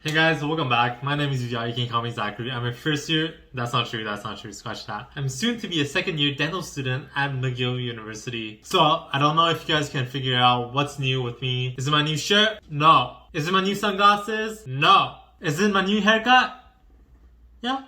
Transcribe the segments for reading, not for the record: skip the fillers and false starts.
Hey guys, welcome back. My name is Yuja. You can call me Zachary. I'm a first year. That's not true. Scratch that. I'm soon to be a second year dental student at McGill University. So I don't know if you guys can figure out what's new with me. Is it my new shirt? No. Is it my new sunglasses? No. Is it my new haircut? Yeah.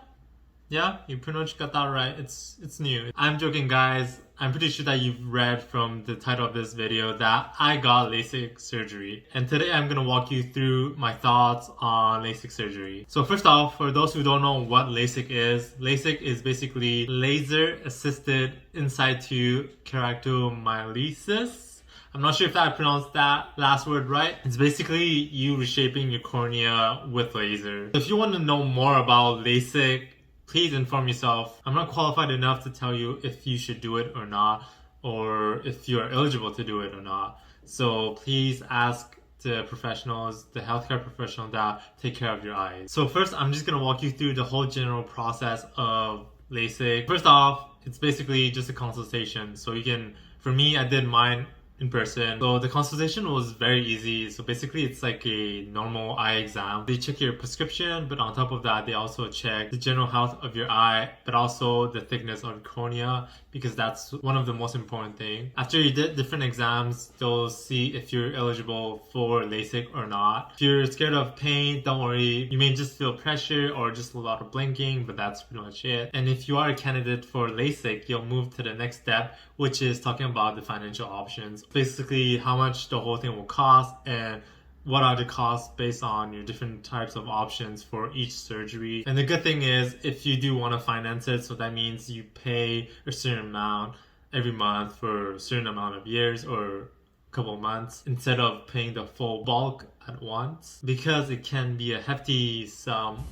Yeah, you pretty much got that right. It's new. I'm joking, guys. I'm pretty sure that you've read from the title of this video that I got LASIK surgery. And today I'm gonna walk you through my thoughts on LASIK surgery. So first off, for those who don't know what LASIK is basically laser assisted inside to keratomyelitis. I'm not sure if I pronounced that last word right. It's basically you reshaping your cornea with laser. If you want to know more about LASIK, please inform yourself. I'm not qualified enough to tell you if you should do it or not, or if you are eligible to do it or not. So please ask the professionals, the healthcare professionals that take care of your eyes. So first, I'm just gonna walk you through the whole general process of LASIK. First off, it's basically just a consultation. So you can, for me, I did mine in person. So the consultation was very easy. So basically it's like a normal eye exam. They check your prescription, but on top of that, they also check the general health of your eye, but also the thickness of your cornea, because that's one of the most important things. After you did different exams, they'll see if you're eligible for LASIK or not. If you're scared of pain, don't worry. You may just feel pressure or just a lot of blinking, but that's pretty much it. And if you are a candidate for LASIK, you'll move to the next step, which is talking about the financial options. Basically, how much the whole thing will cost and what are the costs based on your different types of options for each surgery. And the good thing is, if you do want to finance it, so that means you pay a certain amount every month for a certain amount of years or couple months instead of paying the full bulk at once, because it can be a hefty sum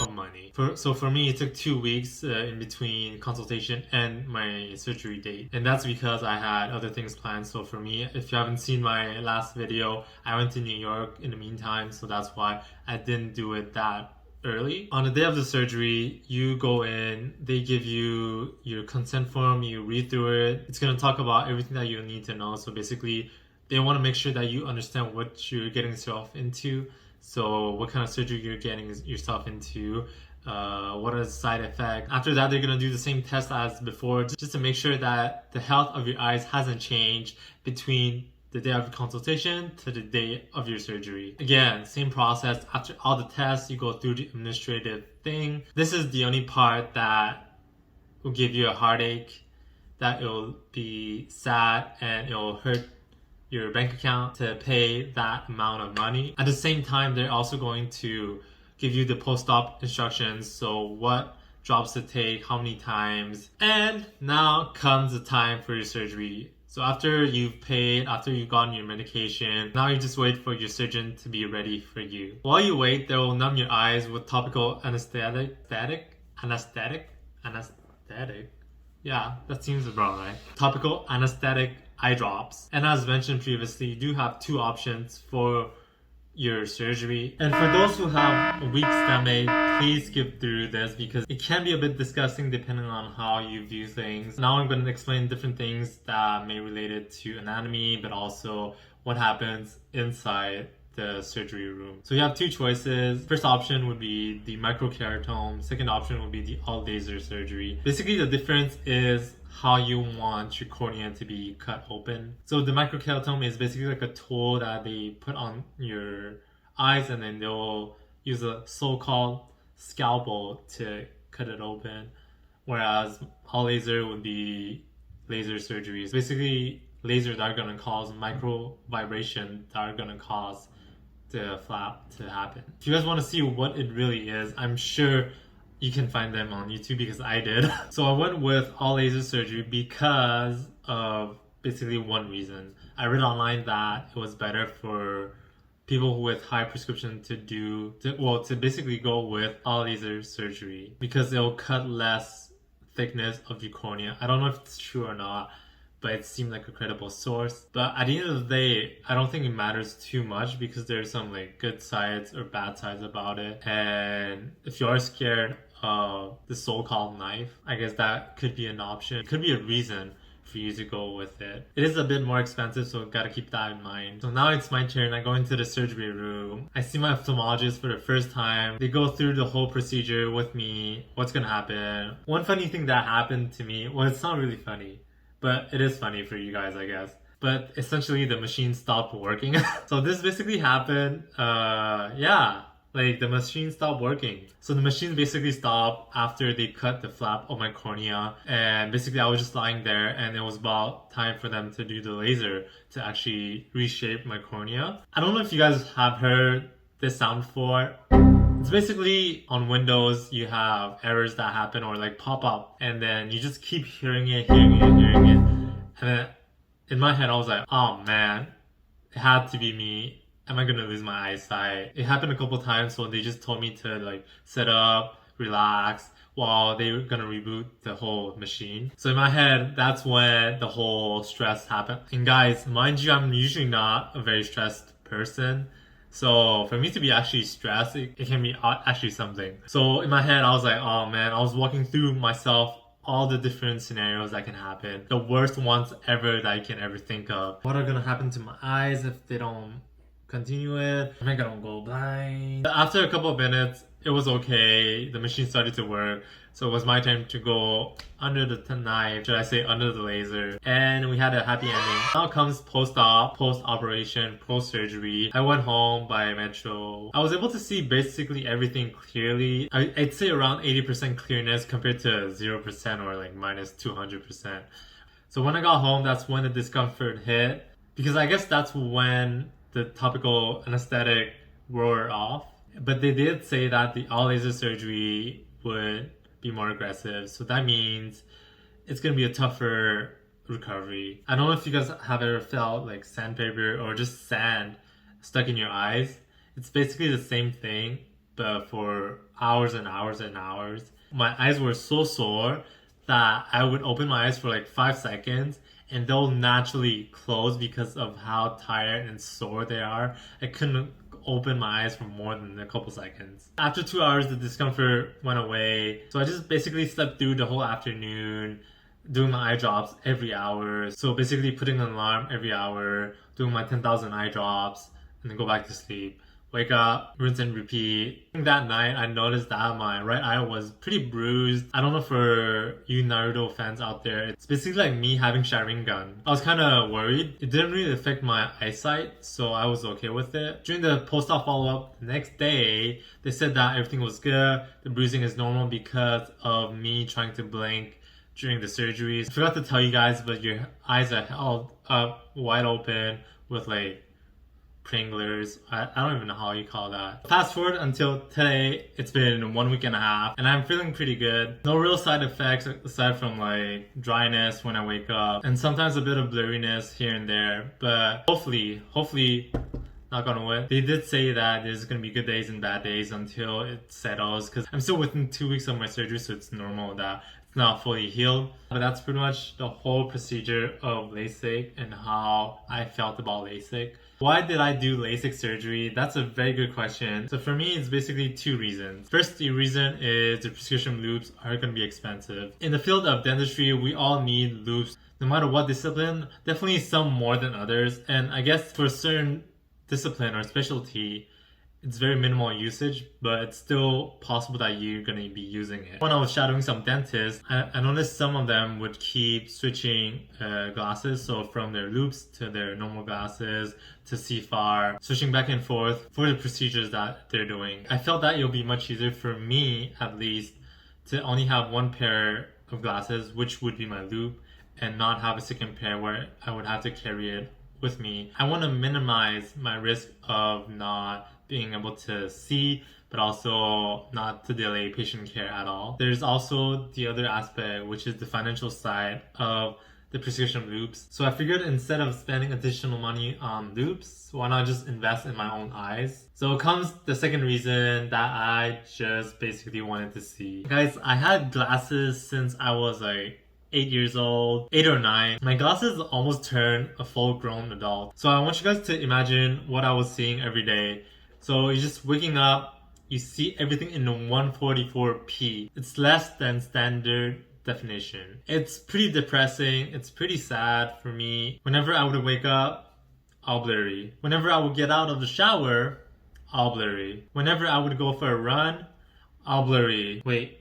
of money. So for me, it took 2 weeks in between consultation and my surgery date, and that's because I had other things planned. So for me, if you haven't seen my last video, I went to New York in the meantime, so that's why I didn't do it that early. On the day of the surgery, you go in, they give you your consent form, you read through it. It's going to talk about everything that you need to know. So basically, they want to make sure that you understand what you're getting yourself into. So what kind of surgery you're getting yourself into, what are the side effects. After that, they're going to do the same test as before, just to make sure that the health of your eyes hasn't changed between the day of your consultation to the day of your surgery. Again, same process. After all the tests, you go through the administrative thing. This is the only part that will give you a heartache, that it'll be sad and it'll hurt your bank account to pay that amount of money. At the same time, they're also going to give you the post-op instructions. So what drops to take, how many times. And now comes the time for your surgery. So after you've paid, after you've gotten your medication, now you just wait for your surgeon to be ready for you. While you wait, they will numb your eyes with topical anesthetic. Yeah, that seems about right. Topical anesthetic eye drops. And as mentioned previously, you do have two options for your surgery. And for those who have a weak stomach, please skip through this because it can be a bit disgusting depending on how you view things. Now I'm going to explain different things that may relate it to anatomy, but also what happens inside the surgery room. So you have two choices. First option would be the microkeratome. Second option would be the all laser surgery. Basically, the difference is how you want your cornea to be cut open. So the microkeratome is basically like a tool that they put on your eyes, and then they'll use a so-called scalpel to cut it open. Whereas all laser would be laser surgeries. Basically, lasers that are going to cause micro vibration that are going to cause the flap to happen. If you guys want to see what it really is, I'm sure you can find them on YouTube because I did. So I went with all laser surgery because of basically one reason. I read online that it was better for people with high prescription to basically go with all laser surgery because it'll cut less thickness of your cornea. I don't know if it's true or not, but it seemed like a credible source. But at the end of the day, I don't think it matters too much because there's some like good sides or bad sides about it. And if you are scared of the so-called knife, I guess that could be an option. It could be a reason for you to go with it. It is a bit more expensive, so gotta keep that in mind. So now it's my turn. I go into the surgery room. I see my ophthalmologist for the first time. They go through the whole procedure with me, what's gonna happen. One funny thing that happened to me, well, it's not really funny, but it is funny for you guys, I guess. But essentially the machine stopped working. So this basically happened, like the machine stopped working. So the machine basically stopped after they cut the flap of my cornea, and basically I was just lying there and it was about time for them to do the laser to actually reshape my cornea. I don't know if you guys have heard this sound before. It's basically on Windows you have errors that happen or like pop up, and then you just keep hearing it. And then in my head I was like, oh man, it had to be me. Am I gonna lose my eyesight? It happened a couple times, so they just told me to like set up, relax, while they were gonna reboot the whole machine. So in my head, that's when the whole stress happened. And guys, mind you, I'm usually not a very stressed person. So for me to be actually stressed, it can be actually something. So in my head, I was like, oh man, I was walking through myself all the different scenarios that can happen. The worst ones ever that I can ever think of. What are gonna happen to my eyes if they don't continue it? Am I gonna go blind? After a couple of minutes, it was okay. The machine started to work. So it was my time to go under the knife, should I say under the laser. And we had a happy ending. Now comes post-op, post-operation, post-surgery. I went home by metro. I was able to see basically everything clearly. I'd say around 80% clearness compared to 0% or like minus 200%. So when I got home, that's when the discomfort hit. Because I guess that's when the topical anesthetic wore off. But they did say that the all laser surgery would be more aggressive. So that means it's going to be a tougher recovery. I don't know if you guys have ever felt like sandpaper or just sand stuck in your eyes. It's basically the same thing, but for hours and hours and hours. My eyes were so sore that I would open my eyes for like 5 seconds and they'll naturally close because of how tired and sore they are. I couldn't open my eyes for more than a couple seconds. After 2 hours, the discomfort went away. So I just basically slept through the whole afternoon, doing my eye drops every hour. So basically putting an alarm every hour, doing my 10,000 eye drops, and then go back to sleep. Wake up, rinse and repeat. That night, I noticed that my right eye was pretty bruised. I don't know for you Naruto fans out there, it's basically like me having Sharingan. I was kind of worried. It didn't really affect my eyesight, so I was okay with it. During the post-op follow-up the next day, they said that everything was good. The bruising is normal because of me trying to blink during the surgeries. I forgot to tell you guys, but your eyes are held up wide open with like Pringlers. I don't even know how you call that. Fast forward until today, it's been 1 week and a half and I'm feeling pretty good. No real side effects aside from like dryness when I wake up and sometimes a bit of blurriness here and there, but hopefully, knock on wood, they did say that there's gonna be good days and bad days until it settles, because I'm still within 2 weeks of my surgery, so it's normal that it's not fully healed. But that's pretty much the whole procedure of LASIK and how I felt about LASIK. Why did I do LASIK surgery? That's a very good question. So for me, it's basically 2 reasons. First, the reason is the prescription loupes are going to be expensive. In the field of dentistry, we all need loupes, no matter what discipline, definitely some more than others. And I guess for a certain discipline or specialty, it's very minimal usage, but it's still possible that you're going to be using it. When I was shadowing some dentists, I noticed some of them would keep switching glasses, so from their loupes to their normal glasses to see far, switching back and forth for the procedures that they're doing. I felt that it'll be much easier for me, at least, to only have one pair of glasses, which would be my loupe, and not have a second pair where I would have to carry it with me. I want to minimize my risk of not being able to see, but also not to delay patient care at all. There's also the other aspect, which is the financial side of the prescription loupes. So I figured instead of spending additional money on loupes, why not just invest in my own eyes? So comes the second reason, that I just basically wanted to see. Guys, I had glasses since I was like 8 years old, 8 or 9. My glasses almost turned a full-grown adult. So I want you guys to imagine what I was seeing every day. So you're just waking up, you see everything in 144p. It's less than standard definition. It's pretty depressing. It's pretty sad for me. Whenever I would wake up, all blurry. Whenever I would get out of the shower, all blurry. Whenever I would go for a run, all blurry. Wait,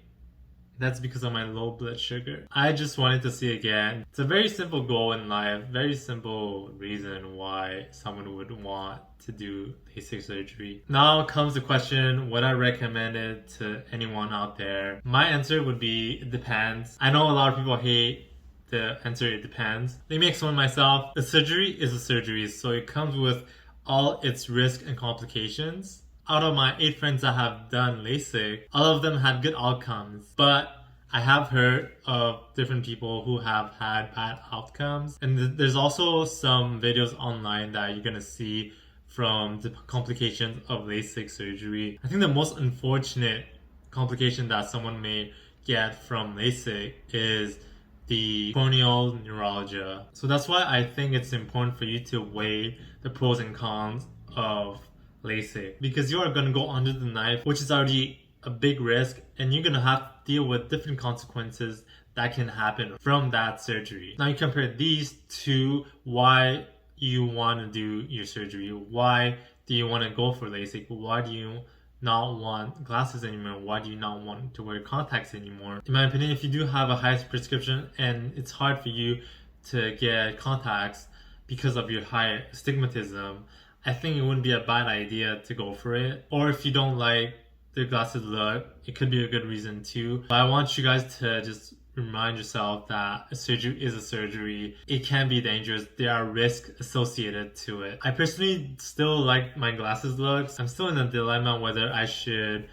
that's because of my low blood sugar. I just wanted to see again. It's a very simple goal in life, very simple reason why someone would want to do LASIK surgery. Now comes the question, would I recommend it to anyone out there? My answer would be, it depends. I know a lot of people hate the answer, it depends. Let me explain myself. A surgery is a surgery, so it comes with all its risks and complications. Out of my 8 friends that have done LASIK, all of them had good outcomes. But I have heard of different people who have had bad outcomes. And there's also some videos online that you're gonna see from the complications of LASIK surgery. I think the most unfortunate complication that someone may get from LASIK is the corneal neuralgia. So that's why I think it's important for you to weigh the pros and cons of LASIK, because you are going to go under the knife, which is already a big risk, and you're going to have to deal with different consequences that can happen from that surgery. Now you compare these to why you want to do your surgery. Why do you want to go for LASIK? Why do you not want glasses anymore? Why do you not want to wear contacts anymore? In my opinion, if you do have a high prescription and it's hard for you to get contacts because of your high astigmatism, I think it wouldn't be a bad idea to go for it. Or if you don't like the glasses look, it could be a good reason too. But I want you guys to just remind yourself that a surgery is a surgery. It can be dangerous. There are risks associated to it. I personally still like my glasses looks. I'm still in a dilemma whether I should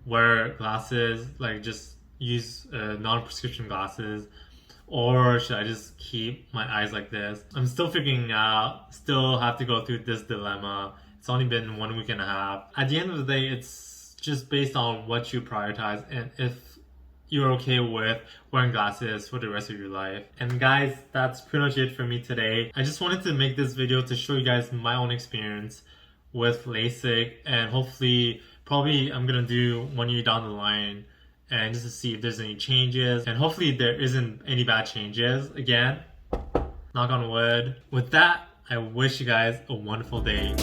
wear glasses, like just use non-prescription glasses, or should I just keep my eyes like this? I'm still figuring out, still have to go through this dilemma. It's only been 1 week and a half. At the end of the day, it's just based on what you prioritize and if you're okay with wearing glasses for the rest of your life. And guys, that's pretty much it for me today. I just wanted to make this video to show you guys my own experience with LASIK, and hopefully, probably I'm gonna do 1 year down the line and just to see if there's any changes, and hopefully there isn't any bad changes. Again, knock on wood. With that, I wish you guys a wonderful day.